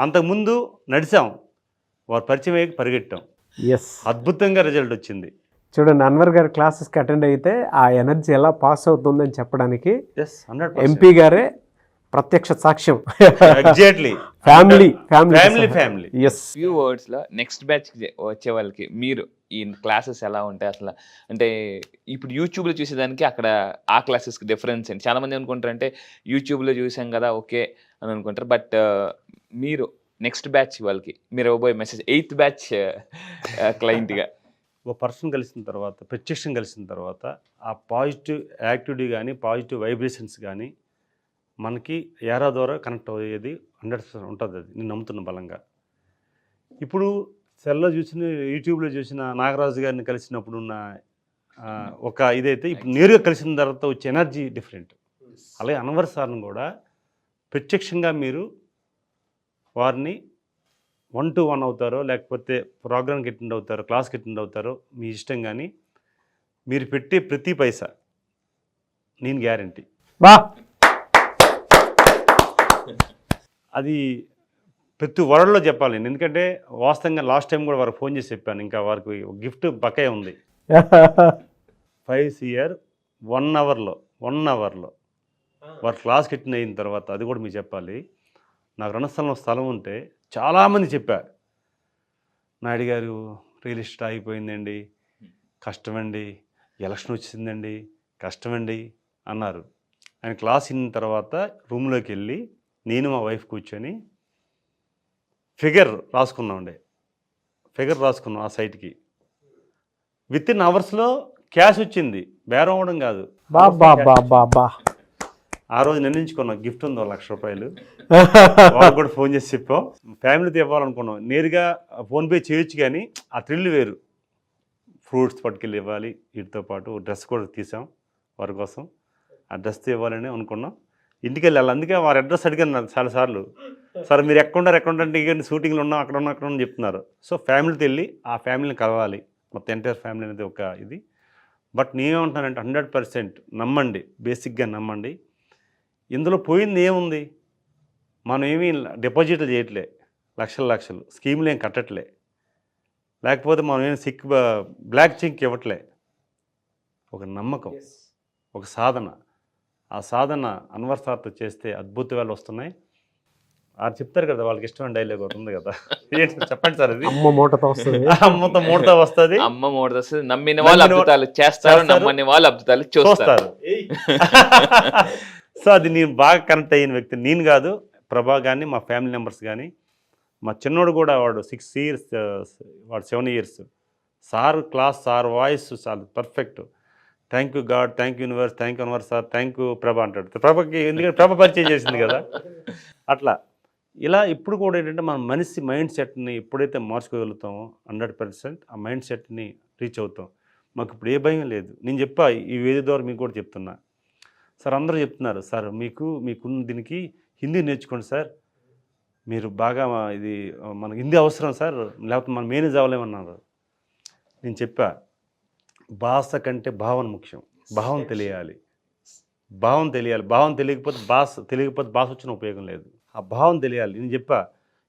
అంతకుముందు నడిచాం, వారు పరిచయం అయ్యి పరిగెట్టాం, అద్భుతంగా రిజల్ట్ వచ్చింది. చూడండి, అన్వర్ గారి క్లాసెస్కి అటెండ్ అయితే ఆ ఎనర్జీ ఎలా పాస్ అవుతుందని చెప్పడానికి ఎంపీ గారే ప్రత్యక్ష సాక్ష్యం. ఎగ్జాక్ట్లీ ఫ్యామిలీ ఫ్యూ వర్డ్స్లో నెక్స్ట్ బ్యాచ్ వచ్చే వాళ్ళకి మీరు ఈ క్లాసెస్ ఎలా ఉంటాయి అసలు? అంటే ఇప్పుడు యూట్యూబ్లో చూసేదానికి అక్కడ ఆ క్లాసెస్కి డిఫరెన్స్ ఏంటి? చాలామంది అనుకుంటారు అంటే యూట్యూబ్లో చూసాం కదా ఓకే అని అనుకుంటారు. బట్ మీరు నెక్స్ట్ బ్యాచ్ వాళ్ళకి మీరు ఇవ్వబోయే మెసేజ్ 8th బ్యాచ్ క్లయింట్గా. ఒక పర్సన్ కలిసిన తర్వాత, ప్రత్యక్షం కలిసిన తర్వాత ఆ పాజిటివ్ యాక్టివిటీ కానీ పాజిటివ్ వైబ్రేషన్స్ కానీ మనకి ఏరా ద్వారా కనెక్ట్ అయ్యేది 100% ఉంటుంది. అది నేను నమ్ముతున్న బలంగా. ఇప్పుడు సెల్లో చూసిన యూట్యూబ్లో చూసిన నాగరాజు గారిని కలిసినప్పుడు ఉన్న ఒక ఇదైతే ఇప్పుడు నేరుగా కలిసిన తర్వాత వచ్చే ఎనర్జీ డిఫరెంట్. అలాగే అన్వర్ సార్ని కూడా ప్రత్యక్షంగా మీరు వారిని 1-to-1 అవుతారో లేకపోతే ప్రోగ్రామ్కి అటెండ్ అవుతారో క్లాస్కి అటెండ్ అవుతారో మీ ఇష్టం, కానీ మీరు పెట్టే ప్రతి పైసా నేను గ్యారంటీ. అది ప్రతి వరల్డ్లో చెప్పాలి నేను, ఎందుకంటే వాస్తవంగా లాస్ట్ టైం కూడా వారికి ఫోన్ చేసి చెప్పాను, ఇంకా వారికి గిఫ్ట్ బకాయి ఉంది. 5 years 1 hourలో వారు క్లాస్కి అటెండ్ అయిన తర్వాత, అది కూడా మీకు చెప్పాలి, నాకు రణస్థలంలో స్థలం ఉంటే చాలామంది చెప్పారు, నాయుడు గారు రియల్ ఎస్టేట్ ఆగిపోయిందండి, కష్టమండి, ఎలక్షన్ వచ్చిందండి, కష్టమండి అన్నారు. ఆయన క్లాస్ అయిన తర్వాత రూమ్లోకి వెళ్ళి నేను మా వైఫ్ కూర్చొని ఫిగర్ రాసుకున్నాం ఆ సైట్కి. విత్-in అవర్స్లో క్యాష్ వచ్చింది, బేరం అవ్వడం కాదు. ఆ రోజు నిర్ణయించుకున్నాం, గిఫ్ట్ ఉంది 1 లక్ష రూపాయలు. వాళ్ళు కూడా ఫోన్ చేసి చెప్పాం, ఫ్యామిలీతో ఇవ్వాలనుకున్నాం. నేరుగా ఫోన్పే చేయొచ్చు కానీ ఆ థ్రిల్ వేరు. ఫ్రూట్స్ పట్టుకెళ్ళి ఇవ్వాలి, వీటితో పాటు డ్రెస్ కూడా తీసాం వారి కోసం. ఆ డ్రెస్తో ఇవ్వాలని అనుకున్నాం. ఇంటికి వెళ్ళాలి, అందుకే వారి అడ్రస్ అడిగాను నాకు చాలాసార్లు, సార్ మీరు ఎక్కడుంటే ఇక షూటింగ్లో ఉన్నాం, అక్కడ ఉన్నాం చెప్తున్నారు. సో ఫ్యామిలీతో వెళ్ళి ఆ ఫ్యామిలీని కలవాలి, మొత్తం ఎంటైర్ ఫ్యామిలీ అనేది ఒక ఇది. బట్ నేనేమంటున్నానంటే 100% నమ్మండి, బేసిక్గా నమ్మండి. ఇందులో పోయింది ఏముంది, మనం ఏమీ డిపాజిట్లు చేయట్లే, లక్షలు స్కీములు ఏం కట్టట్లే, లేకపోతే మనం ఏం బ్లాక్ చెక్ ఇవ్వట్లే. ఒక నమ్మకం, ఒక సాధన. ఆ సాధన అన్వర్ సార్తో చేస్తే అద్భుతాలు వస్తున్నాయి. అది చెప్తారు కదా, వాళ్ళకి ఇష్టమైన డైలాగ్ ఒకటి ఉంది కదా, చెప్పండి సార్. అది అమ్మ మూటతో వస్తుంది, అమ్మ మూటతో వస్తుంది, నమ్మిన వాళ్ళు అద్భుతాలు చేస్తారు, నమ్మని వాళ్ళు అద్భుతాలు చూస్తారు. సో అది నేను బాగా కనెక్ట్ అయిన వ్యక్తి నేను కాదు, ప్రభా కానీ మా ఫ్యామిలీ మెంబర్స్ కానీ. మా చిన్నోడు కూడా వాడు 6 years, వాడు 7 years. Sir class, sir voice చాలా perfect. Thank you God, thank you universe, thank you Anwar sir, thank you Prabha అంటాడు. ప్రభకి ఎందుకంటే ప్రభ పరిచయం చేసింది కదా. అట్లా ఇలా ఇప్పుడు కూడా ఏంటంటే మన మనిషి మైండ్ సెట్ని ఎప్పుడైతే మార్చుకోగలుగుతామో 100% ఆ మైండ్ సెట్ని రీచ్ అవుతాం. మాకు ఇప్పుడు ఏ భయం లేదు. నేను చెప్పా ఈ వేదిక ద్వారా మీకు కూడా చెప్తున్నా సార్, అందరూ చెప్తున్నారు సార్ మీకున్న దీనికి హిందీ నేర్చుకోండి సార్, మీరు బాగా ఇది మనకు హిందీ అవసరం సార్, లేకపోతే మనం మేనేజ్ అవ్వలేమన్నారు. నేను చెప్పా భాష కంటే భావన ముఖ్యం, భావం తెలియాలి. భావం తెలియకపోతే భాష వచ్చిన ఉపయోగం లేదు. ఆ భావం తెలియాలి. నేను చెప్పా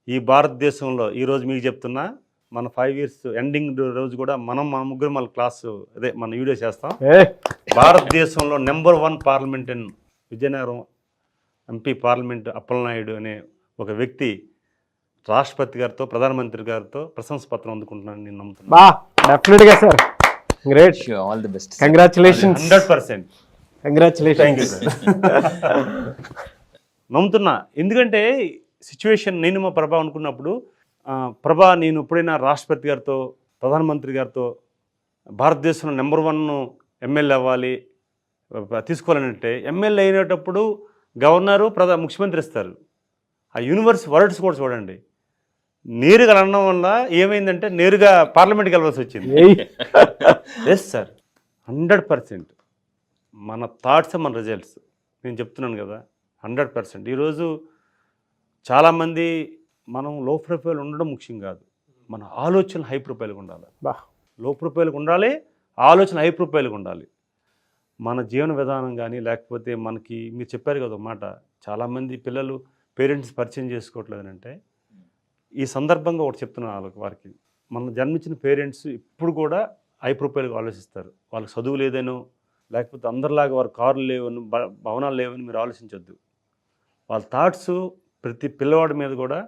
ఈ భారతదేశంలో ఈరోజు మీకు చెప్తున్నా, మన 5 years ఎండింగ్ రోజు కూడా మన ముగ్గురు మన క్లాసు అదే మన వీడియో చేస్తాం. భారతదేశంలో number 1 parliament in Vizianagaram MP parliament Appalanaidu అనే ఒక వ్యక్తి రాష్ట్రపతి గారితో ప్రధానమంత్రి గారితో ప్రశంస పత్రం అందుకుంటున్నాను నేను నమ్ముతున్నాను. Great, all the best, congratulations. 100% congratulations. నమ్ముతున్నా, ఎందుకంటే సిచ్యువేషన్ నేను మా ప్రభా అనుకున్నప్పుడు, ప్రభా నేను ఎప్పుడైనా రాష్ట్రపతి గారితో ప్రధానమంత్రి గారితో భారతదేశంలో నెంబర్ 1 ఎమ్మెల్యే అవ్వాలి, తీసుకోవాలంటే ఎమ్మెల్యే అయినప్పుడు గవర్నరు ముఖ్యమంత్రి ఇస్తారు. ఆ యూనివర్స్ వర్డ్స్ కూడా చూడండి. నేరుగా అనడం వల్ల ఏమైందంటే నేరుగా పార్లమెంట్కి వెళ్ళవలసి వచ్చింది. ఎస్ సార్, 100% మన థాట్స్ మన రిజల్ట్స్. నేను చెప్తున్నాను కదా, 100%. ఈరోజు చాలామంది మనం లో ప్రొఫైల్ ఉండడం ముఖ్యం కాదు, మన ఆలోచన హై ప్రొఫైల్గా ఉండాలి. లో ప్రొఫైల్గా ఉండాలి, ఆలోచన హై ప్రొఫైల్గా ఉండాలి. మన జీవన విధానం కానీ లేకపోతే మనకి మీరు చెప్పారు కదా ఒక మాట, చాలామంది పిల్లలు పేరెంట్స్ పరిచయం చేసుకోవట్లేదు అంటే ఈ సందర్భంగా ఒకటి చెప్తున్నాను వారికి. మన జన్మించిన పేరెంట్స్ ఇప్పుడు కూడా హై ప్రొఫైల్గా ఆలోచిస్తారు. వాళ్ళకి చదువు లేదనో లేకపోతే అందరిలాగా వారు కార్లు లేవని భవనాలు లేవని మీరు ఆలోచించొద్దు. వాళ్ళ థాట్స్ ప్రతి పిల్లవాడి మీద కూడా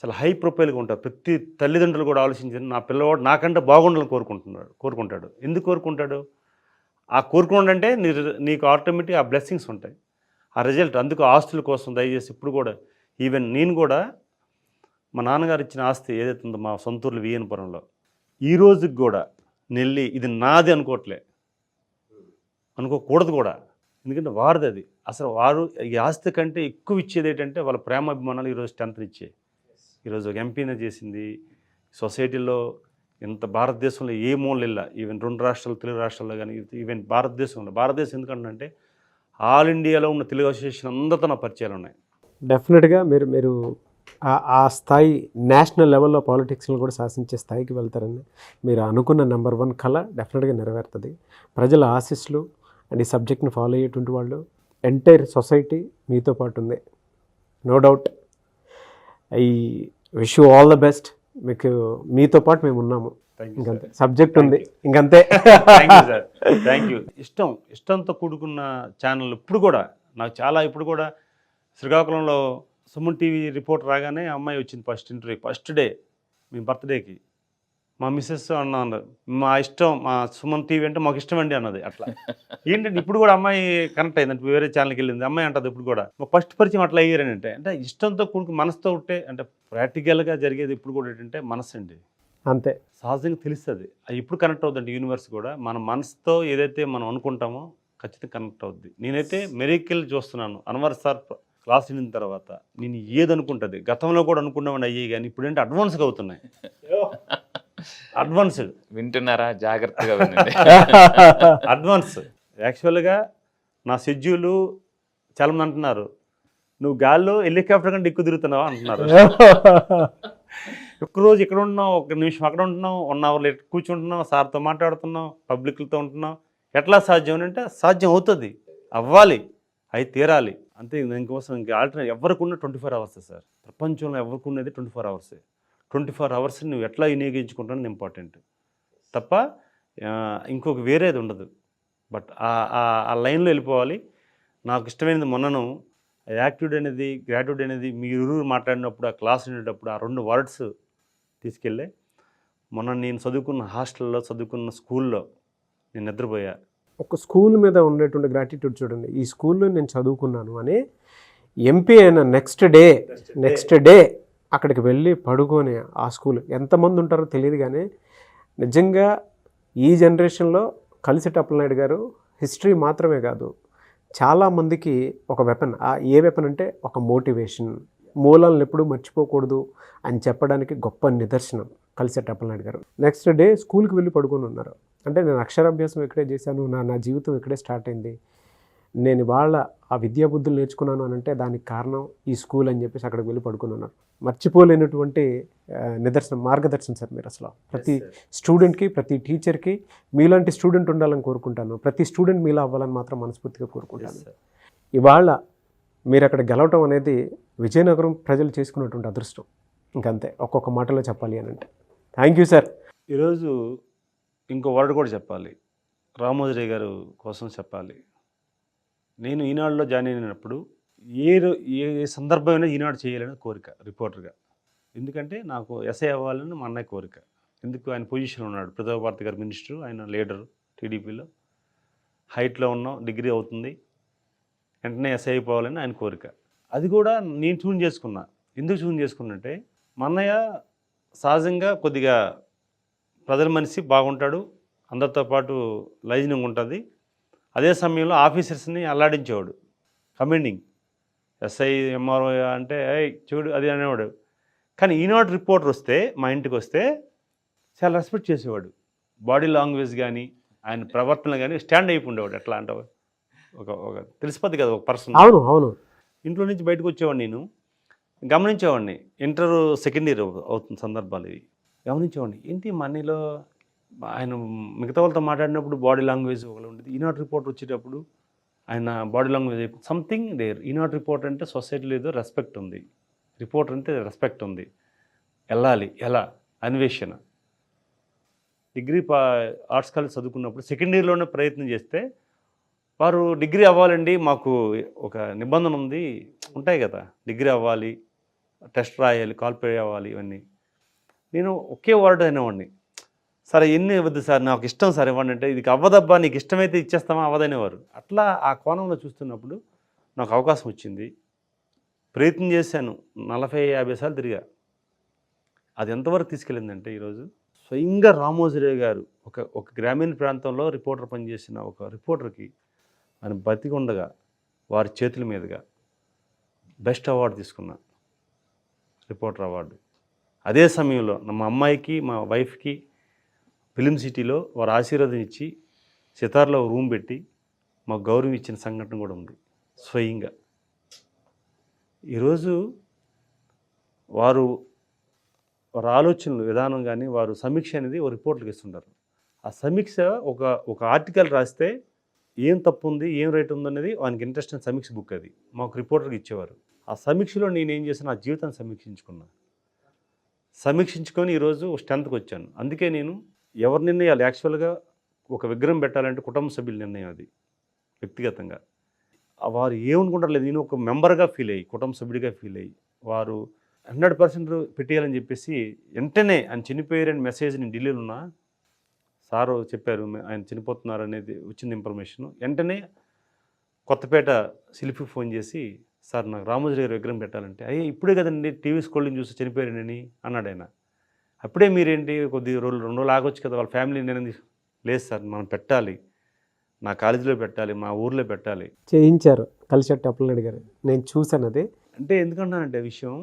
చాలా హై ప్రొఫైల్గా ఉంటారు. ప్రతి తల్లిదండ్రులు కూడా ఆలోచించారు, నా పిల్లవాడు నాకంటే బాగుండాలని కోరుకుంటాడు. ఎందుకు కోరుకుంటాడు? ఆ కోరుకుంటే నీకు ఆటోమేటిక్ ఆ బ్లెస్సింగ్స్ ఉంటాయి, ఆ రిజల్ట్. అందుకు ఆస్తుల కోసం దయచేసి ఇప్పుడు కూడా ఈవెన్ నేను కూడా మా నాన్నగారు ఇచ్చిన ఆస్తి ఏదైతే ఉందో మా సొంతూరులో విఎన్పురంలో, ఈ రోజుకి కూడా నెల్లి ఇది నాది అనుకోకూడదు కూడా. ఎందుకంటే వారిది అది. అసలు వారు ఈ ఆస్తి కంటే ఎక్కువ ఇచ్చేది ఏంటంటే వాళ్ళ ప్రేమాభిమానాలు ఈరోజు స్ట్రెంత్ని ఇచ్చే. ఈరోజు ఒక ఎంపీనే చేసింది సొసైటీలో. ఇంత భారతదేశంలో ఏ మూలలు ఈవెన్ 2 రాష్ట్రాలు తెలుగు రాష్ట్రాల్లో కానీ ఈవెన్ భారతదేశం ఎందుకంటే ఆల్ ఇండియాలో ఉన్న తెలుగు అసోసియేషన్ అందరితో నా పరిచయాలు ఉన్నాయి. డెఫినెట్గా మీరు ఆ స్థాయి నేషనల్ లెవెల్లో పాలిటిక్స్లో కూడా శాసించే స్థాయికి వెళ్తారని మీరు అనుకున్న నెంబర్ 1 కళ డెఫినెట్గా నెరవేరుతుంది. ప్రజల ఆశీస్సులు అండ్ ఈ సబ్జెక్ట్ని ఫాలో అయ్యేటువంటి వాళ్ళు ఎంటైర్ సొసైటీ మీతో పాటు ఉంది, no doubt. I wish you all the best. మీతో పాటు మేము ఉన్నాము, ఇంకంతే. సబ్జెక్ట్ ఉంది, ఇంకంతే. Thank you. ఇష్టంతో కూడుకున్న ఛానల్ ఇప్పుడు కూడా నాకు చాలా. ఇప్పుడు కూడా శ్రీకాకుళంలో సుమన్ టీవీ రిపోర్ట్ రాగానే అమ్మాయి వచ్చింది ఫస్ట్ ఇంటర్వ్యూ, ఫస్ట్ డే మీ బర్త్డేకి. మా మిస్సెస్ అన్నారు, మా ఇష్టం, మా సుమన్ టీవీ అంటే మాకు ఇష్టం అండి అన్నది. అట్లా ఏంటంటే ఇప్పుడు కూడా అమ్మాయి కనెక్ట్ అయిందంటే వేరే ఛానల్కి వెళ్ళింది. అమ్మాయి అంటది ఇప్పుడు కూడా మా ఫస్ట్ పరిచయం అట్లా అయ్యారనంటే. అంటే ఇష్టంతో కూడుకు మనసుతో ఉంటే అంటే ప్రాక్టికల్గా జరిగేది ఇప్పుడు కూడా ఏంటంటే మనసు అండి, అంతే. సహజంగా తెలుస్తుంది. అది ఇప్పుడు కనెక్ట్ అవుతుందండి. యూనివర్స్ కూడా మన మనసుతో ఏదైతే మనం అనుకుంటామో ఖచ్చితంగా కనెక్ట్ అవుద్ది. నేనైతే మెరికల్ చూస్తున్నాను. అన్వర్ సార్ క్లాస్ విన్న తర్వాత నేను ఏదనుకుంటుంది గతంలో కూడా అనుకున్నామని అయ్యాయి, కానీ ఇప్పుడు ఏంటంటే అడ్వాన్స్గా అవుతున్నాయి. అడ్వాన్స్డ్ వింటున్నారా? జాగ్రత్తగా వినండి. అడ్వాన్స్. యాక్చువల్గా నా షెడ్యూలు చాలామంది అంటున్నారు, నువ్వు గాల్లో హెలికాప్టర్ కంటే ఎక్కువ తిరుగుతున్నావా అంటున్నారు. ఒక్కరోజు ఇక్కడ ఉంటున్నావు, 1 నిమిషం అక్కడ ఉంటున్నావు, 1 అవర్ కూర్చుంటున్నావు, సార్తో మాట్లాడుతున్నావు, పబ్లిక్లతో ఉంటున్నావు. ఎట్లా సాధ్యం అంటే సాధ్యం అవుతుంది, అవ్వాలి, అవి తీరాలి అంతే. దీనికోసం ఇంకా ఆల్టర్నేట్ ఎవరికి ఉన్న 24 అవర్సే సార్. ప్రపంచంలో ఎవరికి ఉన్నది 24 అవర్సే. 24 అవర్స్ నువ్వు ఎట్లా వినియోగించుకుంటానని ఇంపార్టెంట్ తప్ప ఇంకొక వేరేది ఉండదు. బట్ ఆ లైన్లో వెళ్ళిపోవాలి. నాకు ఇష్టమైనది మొన్నను యాక్టిట్యూడ్ అనేది గ్రాట్యూడ్ అనేది మీరు మాట్లాడినప్పుడు, ఆ క్లాస్ వినేటప్పుడు ఆ 2 వర్డ్స్ తీసుకెళ్ళే. మొన్న నేను చదువుకున్న హాస్టల్లో, చదువుకున్న స్కూల్లో నేను నిద్రపోయా. ఒక స్కూల్ మీద ఉండేటువంటి గ్రాటిట్యూడ్ చూడండి. ఈ స్కూల్లో నేను చదువుకున్నాను అని ఎంపీ అయిన నెక్స్ట్ డే అక్కడికి వెళ్ళి పడుకొని ఆ స్కూల్ ఎంతమంది ఉంటారో తెలియదు, కానీ నిజంగా ఈ జనరేషన్లో కలిసిటి అప్పలనాయుడు గారు హిస్టరీ మాత్రమే కాదు, చాలామందికి ఒక వెపన్. ఏ వెపన్ అంటే ఒక మోటివేషన్. మూలాలను ఎప్పుడూ మర్చిపోకూడదు అని చెప్పడానికి గొప్ప నిదర్శనం కలిసిటి అప్పలనాయుడు గారు. నెక్స్ట్ డే స్కూల్కి వెళ్ళి పడుకొని ఉన్నారు. అంటే నేను అక్షరాభ్యాసం ఇక్కడే చేశాను, నా జీవితం ఇక్కడే స్టార్ట్ అయింది, నేను ఇవాళ ఆ విద్యాబుద్ధులు నేర్చుకున్నాను అని అంటే దానికి కారణం ఈ స్కూల్ అని చెప్పేసి అక్కడికి వెళ్ళి పడుకుని ఉన్నారు. మర్చిపోలేనటువంటి నిదర్శనం, మార్గదర్శనం సార్ మీరు. అసలు ప్రతి స్టూడెంట్కి, ప్రతి టీచర్కి మీలాంటి స్టూడెంట్ ఉండాలని కోరుకుంటాను. ప్రతి స్టూడెంట్ మీలా అవ్వాలని మాత్రం మనస్ఫూర్తిగా కోరుకుంటాను. ఇవాళ మీరు అక్కడ గెలవటం అనేది విజయనగరం ప్రజలు చేసుకున్నటువంటి అదృష్టం, ఇంకంతే ఒక్కొక్క మాటలో చెప్పాలి అని అంటే. Thank you sir. ఈరోజు ఇంకో వర్డ్ కూడా చెప్పాలి, రామోజీ గారు కోసం చెప్పాలి. నేను ఈనాడులో జాయిన్ అయినప్పుడు ఏ సందర్భమైనా ఈనాడు చేయాలని కోరిక రిపోర్టర్గా. ఎందుకంటే నాకు ఎస్ఐ అవ్వాలని మా అన్నయ్య కోరిక. ఎందుకు, ఆయన పొజిషన్ ఉన్నాడు, ప్రతాప్ భారతి గారు మినిస్టరు, ఆయన లీడర్ టీడీపీలో, హైట్లో ఉన్నాం, డిగ్రీ అవుతుంది, వెంటనే ఎస్ఐ అయిపోవాలని ఆయన కోరిక. అది కూడా నేను చూన్ చేసుకున్నా. ఎందుకు చూన్ చేసుకున్నంటే మా అన్నయ్య సహజంగా కొద్దిగా ప్రజల మనిషి, బాగుంటాడు, అందరితో పాటు లైజనింగ్ ఉంటుంది. అదే సమయంలో ఆఫీసర్స్ని అల్లాడించేవాడు, కమెండింగ్ ఎస్ఐ ఎంఆర్ఓ అంటే ఏయ్ చూడు అది అనేవాడు. కానీ ఈనాడు రిపోర్టర్ వస్తే మా ఇంటికి వస్తే చాలా రెస్పెక్ట్ చేసేవాడు. బాడీ లాంగ్వేజ్ కానీ ఆయన ప్రవర్తన కానీ స్టాండ్ అయిపోయిండేవాడు. ఎట్లా అంటే ఒక తెలిసిపోద్ది కదా ఒక పర్సన్. అవును అవును. ఇంట్లో నుంచి బయటకు వచ్చేవాడిని, నేను గమనించేవాడిని. ఇంటర్ సెకండ్ ఇయర్ అవుతున్న సందర్భాలు ఇవి గమనించేవాడిని. ఏంటి మనీలో ఆయన మిగతా వాళ్ళతో మాట్లాడినప్పుడు బాడీ లాంగ్వేజ్ ఒకటి ఉండేది, ఈనాడు రిపోర్టర్ వచ్చేటప్పుడు ఆయన body language something there. Eenadu reporter అంటే సొసైటీలో ఏదో రెస్పెక్ట్ ఉంది, రిపోర్టర్ అంటే రెస్పెక్ట్ ఉంది, వెళ్ళాలి ఎలా అన్వేషణ. డిగ్రీ ఆర్ట్స్ కాలేజ్ చదువుకున్నప్పుడు సెకండ్ ఇయర్లోనే ప్రయత్నం చేస్తే వారు డిగ్రీ అవ్వాలండి మాకు ఒక నిబంధన ఉంది, ఉంటాయి కదా, డిగ్రీ అవ్వాలి, టెస్ట్ రాయాలి, క్వాలిఫై అవ్వాలి, ఇవన్నీ. నేను ఒకే వర్డ్ అనేవాడిని, సరే ఎన్ని ఇవ్వద్దు సార్, నాకు ఇష్టం సార్ ఇవ్వండి అంటే, ఇది అవ్వదబ్బా నీకు ఇష్టమైతే ఇచ్చేస్తామా అవ్వదనేవారు. అట్లా ఆ కోణంలో చూస్తున్నప్పుడు నాకు అవకాశం వచ్చింది, ప్రయత్నం చేశాను, 40-50 సార్లు తిరిగా. అది ఎంతవరకు తీసుకెళ్ళిందంటే ఈరోజు స్వయంగా రామోజీరావు గారు ఒక గ్రామీణ ప్రాంతంలో రిపోర్టర్ పనిచేసిన ఒక రిపోర్టర్కి ఆయన బతికుండగా వారి చేతుల మీదుగా బెస్ట్ అవార్డు తీసుకున్నా, రిపోర్టర్ అవార్డు. అదే సమయంలో మా అమ్మాయికి మా వైఫ్కి ఫిలిం సిటీలో వారు ఆశీర్వాదం ఇచ్చి సితార్లో రూమ్ పెట్టి మాకు గౌరవం ఇచ్చిన సంఘటన కూడా ఉంది స్వయంగా. ఈరోజు వారి ఆలోచనలు విధానం కానీ వారు సమీక్ష అనేది ఒక రిపోర్ట్లకు ఇస్తుంటారు. ఆ సమీక్ష ఒక ఆర్టికల్ రాస్తే ఏం తప్పు ఉంది ఏం రైట్ ఉందనేది వానికి ఇంట్రెస్ట్ అయిన సమీక్ష బుక్ అది మాకు రిపోర్టర్కి ఇచ్చేవారు. ఆ సమీక్షలో నేనేం చేశాను, నా జీవితాన్ని సమీక్షించుకొని ఈరోజు స్ట్రెంత్కి వచ్చాను. అందుకే నేను ఎవరి నిర్ణయాలు యాక్చువల్గా ఒక విగ్రహం పెట్టాలంటే కుటుంబ సభ్యుల నిర్ణయం, అది వ్యక్తిగతంగా వారు ఏమనుకుంటారు లేదు, నేను ఒక మెంబర్గా ఫీల్ అయ్యి కుటుంబ సభ్యుడిగా ఫీల్ అయ్యి వారు 100% పెట్టేయాలని చెప్పేసి వెంటనే ఆయన చనిపోయారని మెసేజ్ నేను ఢిల్లీలో ఉన్నా, సారు చెప్పారు ఆయన చనిపోతున్నారు అనేది వచ్చింది ఇన్ఫర్మేషన్. వెంటనే కొత్తపేట శిల్పి ఫోన్ చేసి, సార్ నాకు రామోజీ గారి విగ్రహం పెట్టాలంటే, అయ్యే ఇప్పుడే కదండి టీవీ స్కూల్ని చూసి చనిపోయారని అన్నాడు ఆయన. అప్పుడే మీరేంటి కొద్ది రోజులు 2 రోజులు ఆగొచ్చు కదా, వాళ్ళ ఫ్యామిలీ నేను లేదు సార్ మనం పెట్టాలి, నా కాలేజీలో పెట్టాలి, మా ఊర్లో పెట్టాలి. చేయించారు కలిసెట్టి అప్పలనాయుడు గారు, నేను చూశాను అది. అంటే ఎందుకంటానంటే విషయం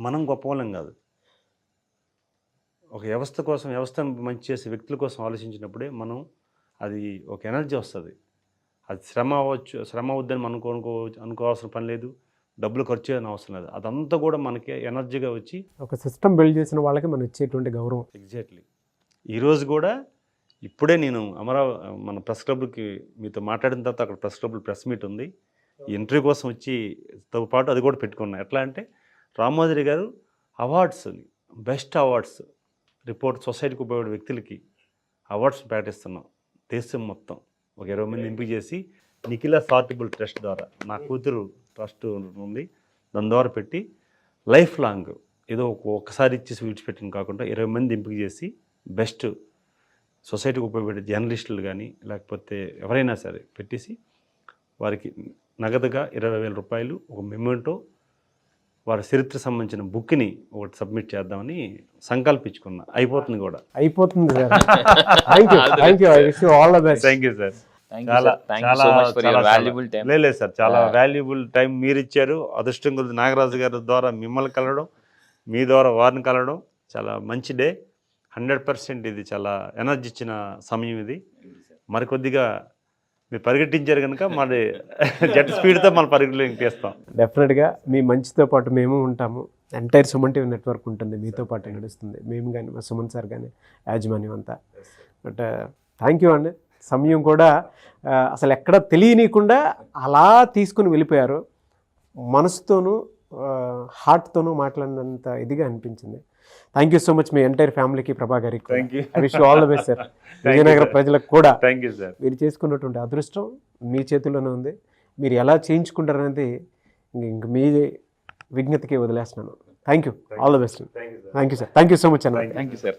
మనం గొప్పవాళ్ళం కాదు, ఒక వ్యవస్థ కోసం వ్యవస్థను మంచి చేసే వ్యక్తుల కోసం ఆలోచించినప్పుడే మనం అది ఒక ఎనర్జీ వస్తుంది. అది శ్రమ అవ్వచ్చు, శ్రమ అవుద్దని మనం అనుకోవాల్సిన పని లేదు, డబ్బులు ఖర్చు చేయని అవసరం లేదు, అదంతా కూడా మనకి ఎనర్జీగా వచ్చి ఒక సిస్టమ్ బిల్డ్ చేసిన వాళ్ళకి మనం ఇచ్చేటువంటి గౌరవం. ఎగ్జాక్ట్లీ. ఈరోజు కూడా ఇప్పుడే నేను మన ప్రెస్ క్లబ్కి మీతో మాట్లాడిన తర్వాత అక్కడ ప్రెస్ క్లబ్లో ప్రెస్ మీట్ ఉంది, ఈ ఇంటర్వ్యూ కోసం వచ్చితో పాటు అది కూడా పెట్టుకున్నా. ఎట్లా అంటే రామోజీ గారు అవార్డ్స్, బెస్ట్ అవార్డ్స్ రిపోర్ట్ సొసైటీకి ఉపయోగపడే వ్యక్తులకి అవార్డ్స్ ప్రకటిస్తున్నాం దేశం మొత్తం. ఒక 20 మంది ఎంపిక చేసి నిఖిల చారిటబుల్ ట్రస్ట్ ద్వారా, నా కూతురు ట్రస్ట్ ఉంది, దాని ద్వారా పెట్టి లైఫ్ లాంగ్ ఏదో ఒక్కసారి ఇచ్చేసి విడిచిపెట్టిన కాకుండా 20 మంది ఎంపిక చేసి బెస్ట్ సొసైటీకి ఉపయోగపడే జర్నలిస్టులు కానీ లేకపోతే ఎవరైనా సరే పెట్టేసి వారికి నగదుగా 20,000 రూపాయలు ఒక మెమెంటో వారి చరిత్ర సంబంధించిన బుక్ని ఒకటి సబ్మిట్ చేద్దామని సంకల్పించుకున్నా. అయిపోతుంది కూడా. అయిపోతుంది sir. Thank you. I wish you all the best. Thank you sir. లేదు సార్, చాలా వాల్యుబుల్ టైం మీరు ఇచ్చారు. అదృష్టం కొద్ది నాగరాజు గారి ద్వారా మిమ్మల్ని కలవడం, మీ ద్వారా వారిని కలవడం చాలా మంచి డే. 100% ఇది చాలా ఎనర్జీ ఇచ్చిన సమయం ఇది. మరికొద్దిగా మీరు పరిగెట్టించారు కనుక మరి జెట్ స్పీడ్తో మన పరిగెట్లు తీస్తాం. డెఫినెట్గా మీ మంచితో పాటు మేము ఉంటాము. ఎంటైర్ సుమన్ టీవీ నెట్వర్క్ ఉంటుంది, మీతో పాటు నడుస్తుంది. మేము కానీ మా సుమన్ సార్ కానీ యాజమాన్యం అంతా. బట్ థ్యాంక్ యూ అండి. సమయం కూడా అసలు ఎక్కడ తెలియనీయకుండా అలా తీసుకుని వెళ్ళిపోయారు. మనసుతోనూ హార్ట్తోనూ మాట్లాడినంత ఇదిగా అనిపించింది. Thank you so much me entire ఫ్యామిలీకి, ప్రభా గారికి. I wish you all the best sir. Vijayanagara ప్రజలకు కూడా థ్యాంక్ యూ సార్. మీరు చేసుకున్నటువంటి అదృష్టం మీ చేతుల్లోనే ఉంది. మీరు ఎలా చేయించుకుంటారనేది ఇంక మీ విజ్ఞతకి వదిలేస్తున్నాను. Thank you. All the best. Thank you sir. Thank you so much అన్న. Thank you sir.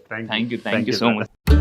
Thank you so much.